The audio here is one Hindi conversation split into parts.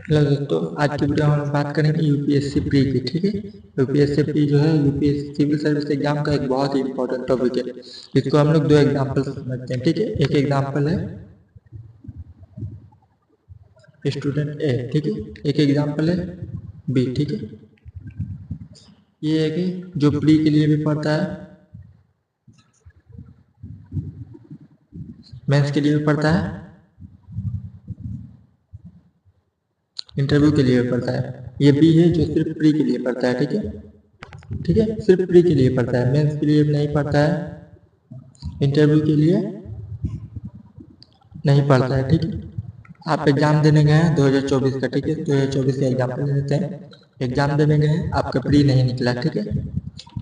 हेलो दोस्तों, आज की वीडियो में हम बात करेंगे यूपीएससी प्री की। ठीक है, यूपीएससी प्री जो है यूपीएससी सिविल सर्विस एग्जाम का एक बहुत ही इंपॉर्टेंट टॉपिक है। इसको हम लोग दो एग्जाम्पल से समझते हैं। ठीक है, एक एग्जाम्पल है स्टूडेंट ए। ठीक है, एक एग्जाम्पल है बी। ठीक है, ये है कि जो प्री के लिए भी पढ़ता है, मेंस के लिए भी पढ़ता है, इंटरव्यू के लिए भी पढ़ता है। ये बी है जो सिर्फ प्री के लिए पढ़ता है। ठीक है, ठीक है, सिर्फ प्री के लिए पढ़ता है, मेंस के लिए नहीं पढ़ता है, इंटरव्यू के लिए नहीं पढ़ता है। ठीक है, आप एग्जाम देने गए हैं 2024 का। ठीक है, 2024 का एग्जाम दे लेते हैं। एग्जाम देने गए हैं, आपका प्री नहीं निकला। ठीक है,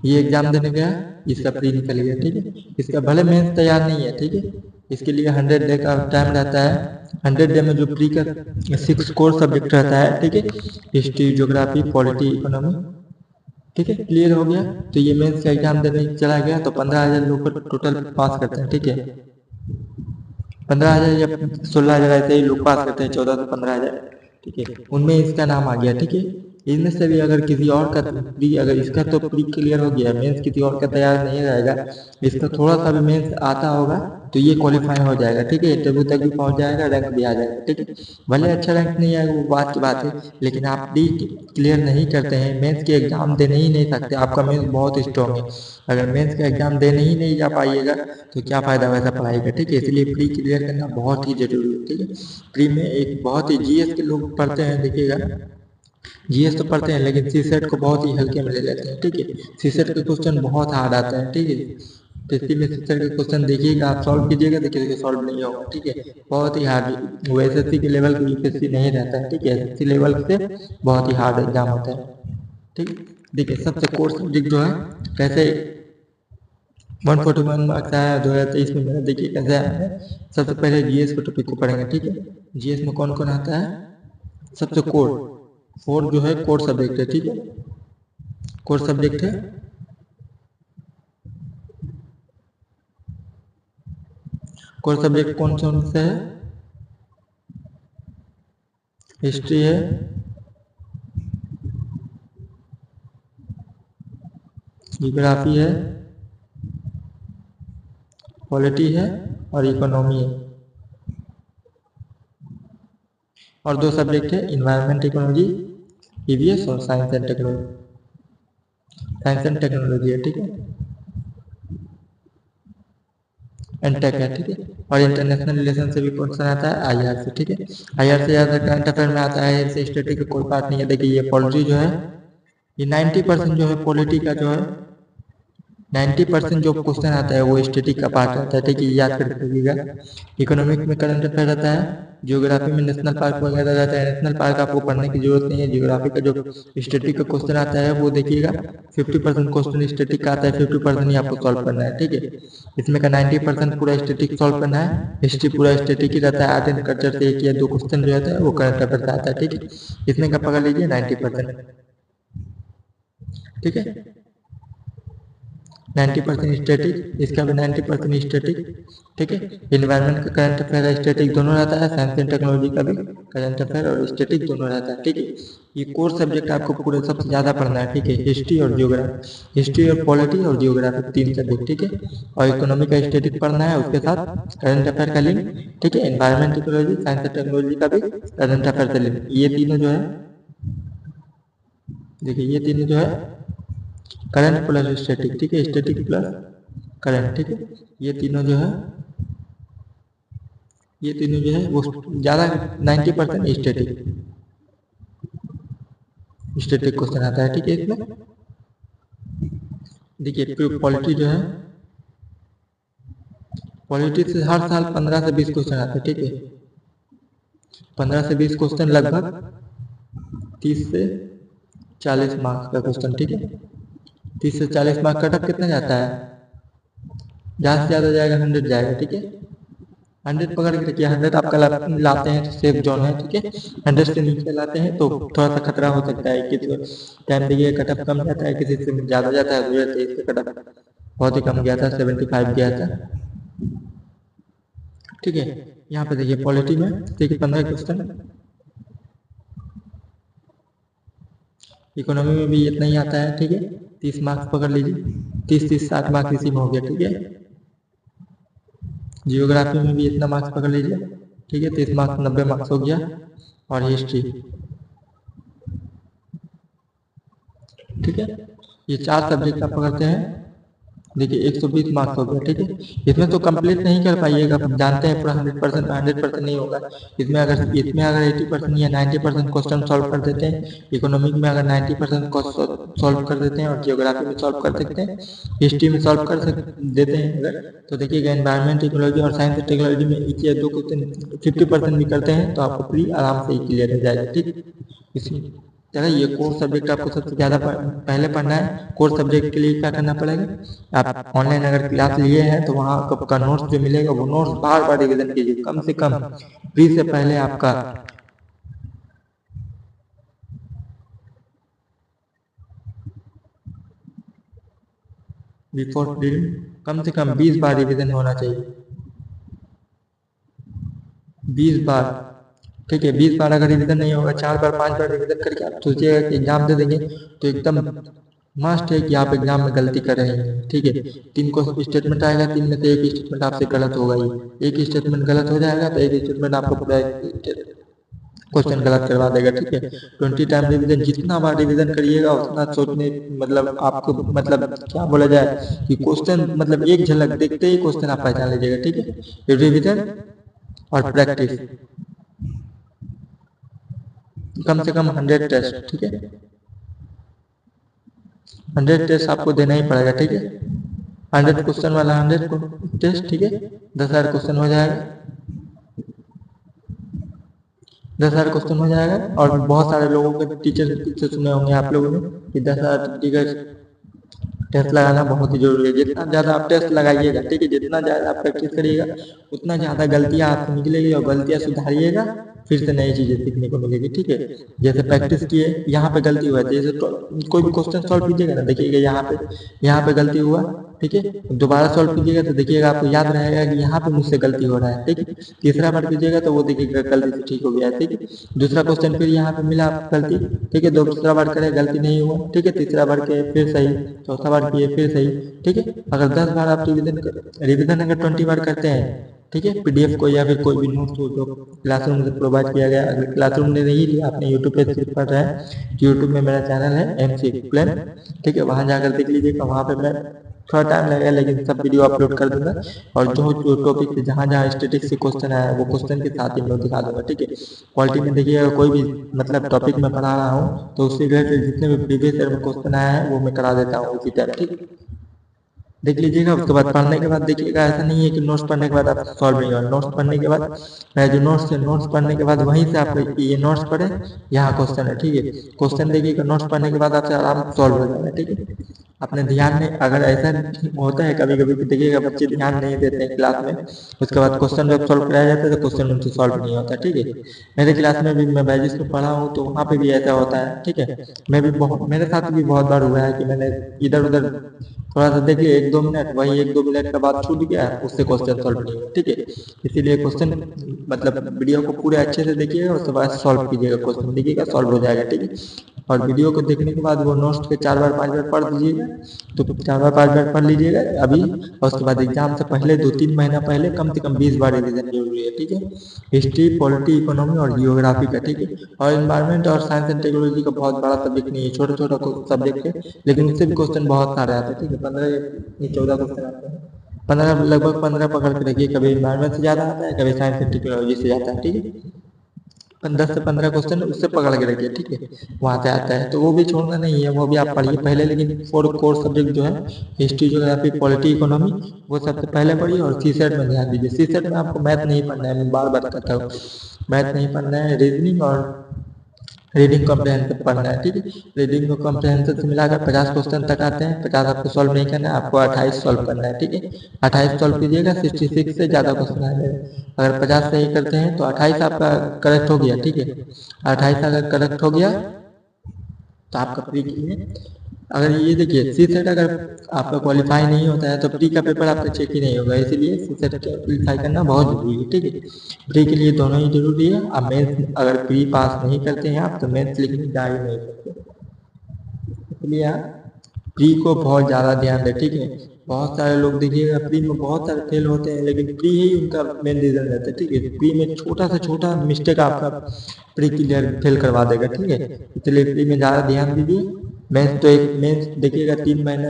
ये एग्जाम देने गया, इसका प्री निकल गया। ठीक है, इसका भले मेंस तैयार नहीं है। ठीक है, इसके लिए 100 डे का टाइम रहता है। 100 डे में जो प्री का 6 कोर सब्जेक्ट रहता है, ठीक है, हिस्ट्री, ज्योग्राफी, पॉलिटी, इकोनॉमी। ठीक है, क्लियर हो गया। तो ये मेंस का एग्जाम देने चला गया तो 15,000 लोग को टोटल पास करते हैं। ठीक है, 15,000 या 16,000 ऐसे ही लोग पास करते हैं, 14 से 15,000। ठीक है, उनमें इसका नाम आ गया। ठीक है, इनमें से भी अगर किसी और का प्री, अगर इसका तो प्री क्लियर हो गया, मेंस किसी और का तैयार नहीं रहेगा, इसका थोड़ा सा भी मेंस आता होगा तो ये क्वालिफाई हो जाएगा। ठीक है, इंटरव्यू तक भी पहुंच जाएगा, रैंक भी आ जाएगा। ठीक है, भले अच्छा रैंक नहीं आएगा वो बात की बात है, लेकिन आप प्री क्लियर नहीं करते हैं, मेंस के एग्जाम देने ही नहीं सकते। आपका मेंस बहुत स्ट्रॉन्ग है, अगर मेंस का एग्जाम देने ही नहीं जा पाइएगा तो क्या फायदा वैसा पढ़ाई का। ठीक है, इसलिए प्री क्लियर करना बहुत ही जरूरी है। ठीक है, प्री में एक बहुत ही जीएस के लोग पढ़ते हैं, देखिएगा जीएस तो पढ़ते हैं लेकिन सीसेट को बहुत ही हल्के में ले लेते हैं। ठीक है, सीसेट के क्वेश्चन बहुत हार्ड आते हैं। ठीक है, तो इसी में सीसेट के क्वेश्चन देखिएगा, आप सॉल्व कीजिएगा, देखिए सॉल्व नहीं होगा। ठीक है, बहुत ही हार्ड, वो एसएससी के लेवल का यूपीएससी नहीं रहता है। ठीक है, एसएससी लेवल से बहुत ही हार्ड एग्जाम होता है। ठीक, देखिए सबसे कोर सब्जेक्ट जो है कैसे 141 मार्क्स आया 2023 में मेरा, देखिए कैसे आया है। सबसे पहले जीएस के टॉपिक को पढ़ेंगे। ठीक है, जीएस में कौन कौन आता है, सबसे कोर, फोर जो है कोर सब्जेक्ट है। ठीक है, कोर सब्जेक्ट है, कोर सब्जेक्ट कौन कौन से है, हिस्ट्री है, जियोग्राफी है, पॉलिटी है और इकोनॉमी है। और दो सब्जेक्ट है, इन्वायरमेंट टेक्नोलॉजी, ईवीएस, और science and technology, science and technology है। ठीक है, एंटेक है। ठीक है, और इंटरनेशनल रिलेशन से भी क्वेश्चन आता है, आईआर से। ठीक है, आईआर से ज़्यादा करंट अफेयर में आता है, इससे स्टैटिक का कोई पार्ट नहीं है। देखिए ये पॉलिटी जो है, ये 90% जो है पॉलिटी का जो है 90% जो क्वेश्चन आता है वो स्टैटिक का पार्ट रहता है। ठीक है, याद करके रखिएगा। इकोनॉमिक में करंट अफेयर रहता है, जियोग्राफी में नेशनल पार्क वगैरह रहता है। नेशनल पार्क आपको पढ़ने की जरूरत नहीं है, जियोग्राफी का जो स्टैटिक का क्वेश्चन आता है वो देखिएगा, 50% क्वेश्चन स्टैटिक का आता है, 50% ही आपको सॉल्व करना है। ठीक है, इसमें का 90% पूरा स्टैटिक सॉल्व करना है। हिस्ट्री पूरा स्टैटिक ही रहता है, आर्ट एंड कल्चर से एक या दो क्वेश्चन जो रहता है वो करंट अफेयर से आता है। ठीक है, इसमें का पकड़ लीजिए 90%। ठीक है, 90% स्टैटिक, इसका भी 90% स्टैटिक। ठीक है, इन्वायरमेंट का करंट अफेयर स्टैटिक दोनों रहता है, साइंस एंड टेक्नोलॉजी का भी करंट अफेयर और स्टैटिक दोनों रहता है। ठीक है, ये कोर सब्जेक्ट आपको पूरे सबसे ज़्यादा पढ़ना है। ठीक है, हिस्ट्री और जियोग्राफी, हिस्ट्री और पॉलिटी और जियोग्राफी, तीन सब्जेक्ट। ठीक है, और इकोनॉमी का स्टैटिक पढ़ना है, उसके साथ करंट अफेयर का लिंक। ठीक है, environment technology, science and technology का भी करंट अफेयर का लिंक। ये तीनों जो है, देखिए ये तीनों जो है करंट प्लस स्टैटिक। ठीक है, स्टैटिक प्लस करंट। ठीक है, ये तीनों जो है, ये तीनों जो है वो ज़्यादा 90% स्टैटिक, स्टैटिक क्वेश्चन आता है। ठीक है, इसमें देखिए पॉलिटी जो है, पॉलिटी से हर साल 15 से 20 क्वेश्चन आते हैं। ठीक है, 15 से 20 क्वेश्चन, लगभग 30 से 40 मार्क्स का क्वेश्चन। ठीक है, 30 से 40 मार्क्स कट ऑफ कितना जाता है, ज़्यादा से ज़्यादा जाएगा 100 जाएगा। ठीक है, 100 पकड़ के रखिए, 100 आपका लाते हैं तो सेफ जोन है। ठीक है, 100 से नीचे लाते हैं तो थोड़ा सा खतरा हो सकता है, किसी टाइम देखिए कट ऑफ कम जाता है, किसी से ज़्यादा जाता है। 2023 से कट ऑफ बहुत ही कम गया था, 75 गया था। ठीक है, यहाँ पे देखिए पॉलिटी में देखिए 15 क्वेश्चन, इकोनॉमी में भी इतना ही आता है, ठीक है। 30 मार्क्स पकड़ लीजिए, 30 60 मार्क्स इसी में हो गया, ठीक है। जियोग्राफी में भी इतना मार्क्स पकड़ लीजिए, ठीक है। 30 मार्क्स 90 मार्क्स हो गया। और हिस्ट्री, ठीक है। ये 4 सब्जेक्ट आप पकड़ते हैं, देखिए 120 मार्क्स हो गया, ठीक है। इसमें तो कंप्लीट नहीं कर पाइएगा, आप जानते हैं पूरा 100% नहीं होगा। इसमें अगर 80% या 90% क्वेश्चन सॉल्व कर देते हैं, इकोनॉमिक में अगर 90% सॉल्व कर देते हैं और जियोग्राफी में सॉल्व कर सकते हैं, हिस्ट्री में सॉल्व देते हैं अगर, तो देखिएगा एनवायरमेंट, इकोलॉजी और साइंस एंड टेक्नोलॉजी में एक या दो क्वेश्चन 50% भी करते हैं तो आपको प्री आराम से ही क्लियर हो जाएगा, ठीक। इसी तरह ये कोर सब्जेक्ट आपको सबसे ज़्यादा पहले पढ़ना है। कोर सब्जेक्ट के लिए क्या करना पड़ेगा, आप ऑनलाइन अगर क्लास लिए हैं तो वहाँ आपका नोट्स जो मिलेगा वो नोट्स बार बार रिविजन कीजिए, कम से कम प्री से पहले आपका बिफोर प्री कम से कम 20 बार रिविजन होना चाहिए, 20 बार, ठीक है। 20 बार अगर रिविजन नहीं होगा, 4 बार 5 बार रिविजन करके आप सोचिएगा कि एग्जाम दे देंगे, तो एकदम मस्ट है कि आप एग्जाम में गलती कर रहे हैं, ठीक है। 3 को स्टेटमेंट आएगा, 3 में से एक स्टेटमेंट आपसे गलत होगा ही, एक स्टेटमेंट गलत हो जाएगा तो एक स्टेटमेंट आपको पूरा क्वेश्चन गलत करवा देगा, ठीक है। 20 टाइम रिविजन, जितना बार रिविजन करिएगा उतना सोचने, मतलब आपको, मतलब क्या बोला जाए कि क्वेश्चन, मतलब एक झलक देखते ही क्वेश्चन आप पहचान लीजिएगा, ठीक है। रिविजन और प्रैक्टिस, कम से कम 100 टेस्ट, ठीक है। 100 टेस्ट आपको देना ही पड़ेगा, ठीक है। 100 क्वेश्चन वाला 100 टेस्ट, ठीक है। 10,000 क्वेश्चन हो जाएगा, 10,000 क्वेश्चन हो जाएगा। और बहुत सारे लोगों के टीचर से सुने होंगे आप लोगों ने कि 10,000 टीचर टेस्ट लगाना बहुत ही जरूरी है। जितना ज़्यादा आप टेस्ट लगाइएगा, ठीक है, जितना ज़्यादा आप प्रैक्टिस करिएगा उतना ज़्यादा गलतियाँ आपसे निकलेगी और गलतियाँ सुधारिएगा, फिर से नई चीज़ें सीखने को मिलेगी, ठीक है। जैसे प्रैक्टिस किए, यहाँ पे गलती हुआ, जैसे कोई भी क्वेश्चन सॉल्व कीजिएगा ना, देखिएगा यहाँ पे गलती हुआ, ठीक है। दोबारा सॉल्व कीजिएगा तो देखिएगा आपको याद रहेगा कि यहाँ पे मुझसे गलती हो रहा है, ठीक है। तीसरा बार कीजिएगा तो वो देखिएगा गलती से ठीक हो गया है, ठीक है। दूसरा क्वेश्चन फिर यहाँ पे मिला गलती, ठीक है। दूसरा बार करें, गलती नहीं हुआ, ठीक है। तीसरा बार किए फिर सही, चौथा बार किए फिर सही, ठीक है। अगर 10 बार आप रिविजन अगर 20 बार करते हैं, ठीक है, पीडीएफ को या फिर कोई भी नोट्स हो जो क्लासरूम से प्रोवाइड किया गया, अगर क्लासरूम ने नहीं लिया, आपने यूट्यूब पे सीख पढ़ रहे हैं, यूट्यूब में मेरा चैनल है MC एक्सप्लेन, ठीक है, वहाँ जाकर देख लीजिएगा। वहाँ पे मैं थोड़ा टाइम लगेगा लेकिन सब वीडियो अपलोड कर दूंगा, और जो टॉपिक से जहाँ जहाँ स्टेटिक्स से क्वेश्चन आया वो क्वेश्चन के साथ ही मैं दिखा दूंगा, ठीक है। क्वालिटी में देखिएगा, कोई भी मतलब टॉपिक में पढ़ा रहा हूँ तो उससे रिलेटेड जितने भी प्रीवियस ईयर में क्वेश्चन आया है वो मैं करा देता हूँ उसी टाइम, ठीक, देख लीजिएगा। उसके बाद पढ़ने के बाद देखिएगा, ऐसा नहीं है कि नोट्स पढ़ने के बाद आप सॉल्व नहीं होगा। नोट्स पढ़ने के बाद जो नोट्स है, नोट्स पढ़ने के बाद वहीं से आप ये नोट्स पढ़े, यहाँ क्वेश्चन है, ठीक है। क्वेश्चन देखिएगा, नोट्स पढ़ने के बाद आपसे आराम से सॉल्व हो जाएगा, ठीक है। अपने ध्यान में, अगर ऐसा होता है कभी कभी देखिएगा बच्चे ध्यान नहीं देते हैं क्लास में, उसके बाद क्वेश्चन जब सॉल्व कराया जाता है तो क्वेश्चन उनसे सॉल्व नहीं होता, ठीक है। मेरे क्लास में भी, मैं बैजिस में पढ़ा हूँ तो वहाँ पे भी ऐसा होता है, ठीक है। मेरे साथ भी बहुत बार हुआ है कि मैंने इधर उधर थोड़ा सा देख लिया 1-2 मिनट, वही 1-2 मिनट का बाद छूट गया, उससे क्वेश्चन सॉल्व नहीं हुआ, ठीक है। इसीलिए क्वेश्चन, मतलब वीडियो को पूरे अच्छे से देखिएगा, उसके बाद सॉल्व कीजिएगा, क्वेश्चन देखिएगा सॉल्व हो जाएगा, ठीक है। और वीडियो को देखने के बाद वो नोट्स के 4 बार 5 बार पढ़ दीजिएगा, तो 4 बार 5 बार पढ़ लीजिएगा अभी, और उसके बाद एग्जाम से पहले 2-3 महीना पहले कम से कम 20 बार रिविजन जरूरी है, ठीक है। हिस्ट्री, पॉलिटी, इकोनॉमी और जियोग्राफी का, ठीक है। और एनवायरमेंट और साइंस एंड टेक्नोलॉजी का बहुत बड़ा सब्जेक्ट नहीं है, छोटा छोटा सब्जेक्ट है, लेकिन उससे भी क्वेश्चन बहुत सारे आते हैं, ठीक है। 14 क्वेश्चन आते हैं, 15, लगभग 15 पकड़ के रखिए। कभी एनवायरमेंट से ज़्यादा आता है, कभी साइंस एंड टेक्नोलॉजी से जाता है, ठीक है। 10 से 15 क्वेश्चन उससे पकड़ के रखिए, ठीक है, वहाँ से आता है तो वो भी छोड़ना नहीं है, वो भी आप पढ़िए पहले। लेकिन 4 कोर सब्जेक्ट जो है, हिस्ट्री, ज्योग्राफी, पॉलिटी, इकोनॉमी, वो सबसे पहले पढ़िए। और सीसेट में ध्यान दीजिए, सीसेट में आपको मैथ नहीं पढ़ना है, मैं बार बार कहता हूँ, मैथ नहीं पढ़ना है, रीजनिंग और रीडिंग कॉम्प्रहेंसिव पढ़ना है, ठीक है। रीडिंग और कॉम्प्रहेंसिव से मिलाकर 50 क्वेश्चन तक आते हैं, 50 आपको सॉल्व नहीं करना है, आपको 28 सॉल्व करना है, ठीक है। 28 सॉल्व कीजिएगा, 66 से ज़्यादा क्वेश्चन आ जाएगा। अगर 50 सही करते हैं तो 28 आपका करेक्ट हो गया, ठीक है। 28 अगर करेक्ट हो गया तो आपका प्री है। अगर ये देखिए, सी सेट अगर आपका क्वालिफाई नहीं होता है तो प्री का पेपर आपका चेक ही नहीं होगा, इसीलिए सी सेट क्वालिफाई करना बहुत जरूरी है, ठीक है। प्री के लिए दोनों ही जरूरी है। आप मेंस अगर प्री पास नहीं करते हैं आप तो मेंस लिखने जा ही नहीं सकते। इसलिए आप प्री को बहुत ज़्यादा ध्यान दें, ठीक है। बहुत सारे लोग देखिएगा प्री में बहुत सारे फेल होते हैं, लेकिन प्री ही उनका मेन रीजन रहता है, ठीक है। प्री में छोटा से छोटा मिस्टेक आपका प्री क्लियर फेल करवा देगा, ठीक है। इसलिए प्री में ज़्यादा ध्यान दीजिए। मेंस तो एक मेंस देखिएगा 3 महीना,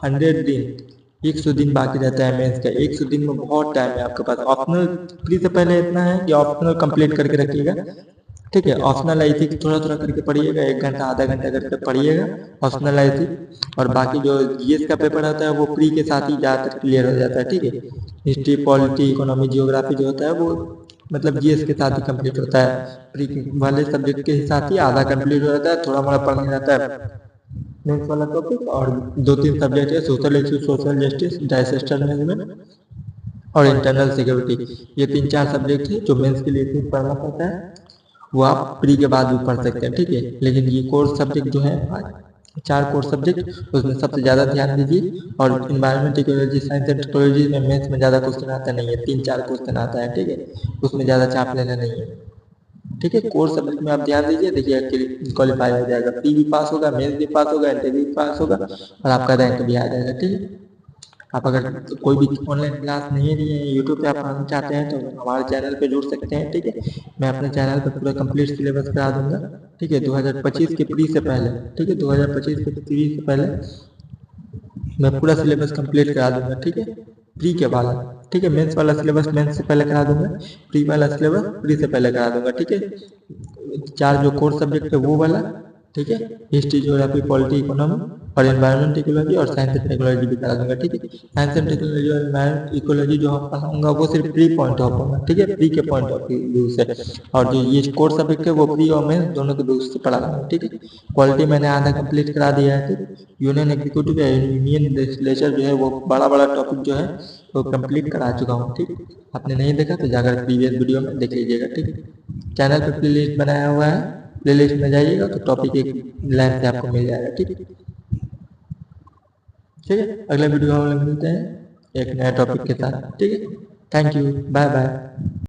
100 दिन, 100 दिन बाकी रहता है मेंस का। 100 दिन में बहुत टाइम है आपके पास। ऑप्शनल प्री से पहले इतना है कि ऑप्शनल कंप्लीट करके रखिएगा, ठीक है। ऑप्शनल आई थी थोड़ा थोड़ा करके पढ़िएगा, 1 घंटा आधा घंटा करके पढ़िएगा ऑप्शनल आई थी। और बाकी जो जीएस का पेपर होता है वो प्री के साथ ही ज़्यादातर क्लियर हो जाता है, ठीक है। हिस्ट्री, पॉलिटी, इकोनॉमी, जियोग्राफी जो होता है वो मतलब जीएस के साथ ही कंप्लीट होता है। प्री वाले सब्जेक्ट के साथ ही आधा कंप्लीट हो जाता है, थोड़ा मोड़ा पढ़ना रहता है मेंस वाला टॉपिक। और 2-3 सब्जेक्ट है, social issue, social justice, disaster management और इंटरनल सिक्योरिटी। ये 3-4 सब्जेक्ट है जो मेंस के लिए पढ़ना पड़ता है, वो आप प्री के बाद भी पढ़ सकते हैं, ठीक है। लेकिन ये कोर्स सब्जेक्ट जो है 4 कोर्स सब्जेक्ट, उसमें सबसे ज़्यादा ध्यान दीजिए। और environment, ecology, science and technology में मैथ्स में ज़्यादा क्वेश्चन आता नहीं है, 3-4 क्वेश्चन आता है, ठीक है। उसमें ज़्यादा चाप लेना नहीं है, ठीक है। कोर्स सब्जेक्ट में आप ध्यान दीजिए, देखिए क्वालिफाई हो जाएगा, प्री भी पास होगा, मेंस भी पास होगा, इंटरव्यू भी पास होगा और आपका रैंक भी आ जाएगा, ठीक है। आप अगर कोई भी ऑनलाइन क्लास नहीं लिए हैं, यूट्यूब पे आप पढ़ना चाहते हैं तो हमारे चैनल पे जुड़ सकते हैं, ठीक है। मैं अपने चैनल पे पूरा कंप्लीट सिलेबस करा दूंगा, ठीक है। 2025 के प्री से पहले, ठीक है, 2025 के प्री से पहले मैं पूरा सिलेबस कंप्लीट करा दूंगा, ठीक है। प्री के वाला, ठीक है। मेंस वाला सिलेबस मेंस से पहले करा दूंगा, प्री वाला सिलेबस प्री से पहले करा दूंगा, ठीक है। 4 जो कोर्स सब्जेक्ट है वो वाला, ठीक है। हिस्ट्री, ज्योग्राफी, पॉलिटी, इकोनॉमी और एनवायरमेंट इकोलॉजी और साइंस एंड टेक्नोलॉजी भी करा दूंगा, ठीक है। साइंस एंड टेक्नोलॉजी और एनवायरमेंट इकोलॉजी जो हम पढ़ाऊंगा वो सिर्फ प्री पॉइंट ऑफ होगा, ठीक है, प्री के पॉइंट ऑफ व्यू से। और जो ये कोर्स सब्जेक्ट है वो प्री और मेंस दोनों के व्यू से पढ़ा दूंगा, ठीक है। पॉलिटी मैंने आधा कंप्लीट करा दिया है, ठीक है। यूनियन एग्जीक्यूटिव या यूनियन लेजिस्लेचर जो है वो बड़ा बड़ा टॉपिक जो है वो कंप्लीट करा चुका हूँ, ठीक। आपने नहीं देखा तो जाकर प्रीवियस वीडियो में देख लीजिएगा, ठीक है। चैनल पर प्ले लिस्ट बनाया हुआ है, प्ले लिस्ट में जाइएगा तो टॉपिक एक लाइन से आपको मिल जाएगा, ठीक है। ठीक है, अगले वीडियो में मिलते हैं एक नए टॉपिक के साथ, ठीक है। Thank you, bye bye.